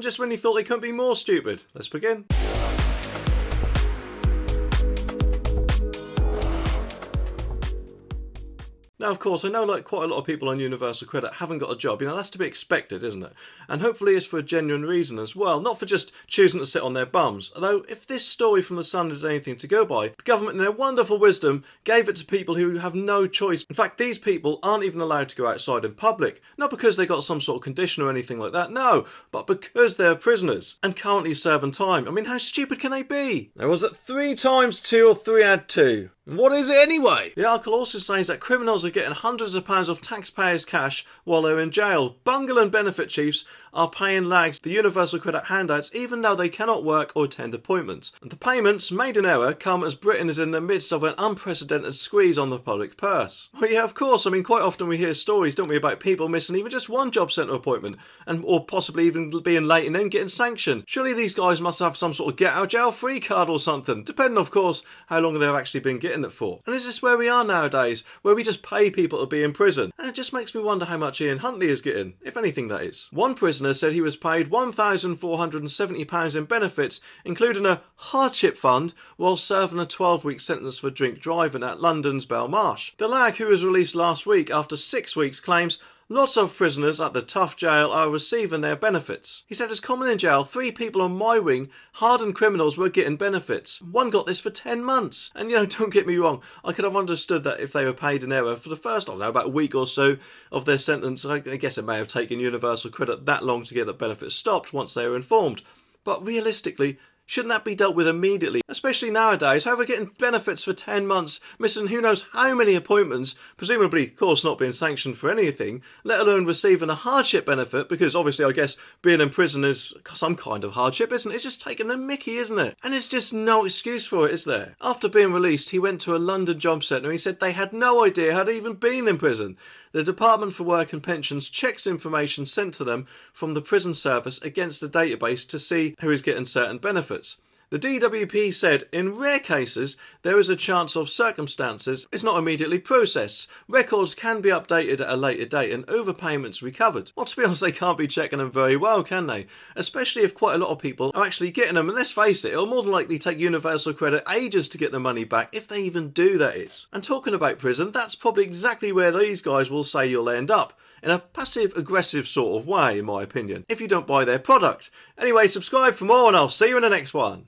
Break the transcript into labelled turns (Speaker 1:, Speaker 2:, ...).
Speaker 1: And just when you thought they couldn't be more stupid. Let's begin. Now, of course, I know quite a lot of people on Universal Credit haven't got a job. That's to be expected, isn't it? And hopefully it's for a genuine reason as well, not for just choosing to sit on their bums. Although, if this story from The Sun is anything to go by, the government in their wonderful wisdom gave it to people who have no choice. In fact, these people aren't even allowed to go outside in public. Not because they got some sort of condition or anything like that, no, but because they're prisoners and currently serving time. How stupid can they be? Now, was it 3 times 2 or 3 add 2? What is it anyway? The article also says that criminals are getting hundreds of pounds of taxpayers' cash while they're in jail. Bungle and benefit chiefs are paying lags the Universal Credit handouts even though they cannot work or attend appointments. And the payments, made in error, come as Britain is in the midst of an unprecedented squeeze on the public purse. Well, yeah, of course. Quite often we hear stories, don't we, about people missing even just one job centre appointment or possibly even being late and then getting sanctioned. Surely these guys must have some sort of get-out-jail-free card or something, depending, of course, how long they've actually been getting it for. And is this where we are nowadays, where we just pay people to be in prison? And it just makes me wonder how much Ian Huntley is getting, if anything that is. One prisoner said he was paid £1,470 in benefits, including a hardship fund, while serving a 12-week sentence for drink driving at London's Belmarsh. The lag, who was released last week after 6 weeks, claims lots of prisoners at the tough jail are receiving their benefits. He said, as common in jail, 3 people on my wing, hardened criminals, were getting benefits. One got this for 10 months. And don't get me wrong, I could have understood that if they were paid in error for the first, about a week or so of their sentence. I guess it may have taken Universal Credit that long to get the benefits stopped once they were informed. But realistically, shouldn't that be dealt with immediately? Especially nowadays, how are we getting benefits for 10 months, missing who knows how many appointments, presumably, of course, not being sanctioned for anything, let alone receiving a hardship benefit, because obviously I guess being in prison is some kind of hardship, isn't it? It's just taking the mickey, isn't it? And there's just no excuse for it, is there? After being released, he went to a London job centre and he said they had no idea had even been in prison. The Department for Work and Pensions checks information sent to them from the prison service against the database to see who is getting certain benefits. The DWP said, in rare cases, there is a chance of circumstances it's not immediately processed. Records can be updated at a later date and overpayments recovered. Well, to be honest, they can't be checking them very well, can they? Especially if quite a lot of people are actually getting them. And let's face it, it'll more than likely take Universal Credit ages to get the money back, if they even do, that is. And talking about prison, that's probably exactly where these guys will say you'll end up. In a passive-aggressive sort of way, in my opinion, if you don't buy their product. Anyway, subscribe for more and I'll see you in the next one.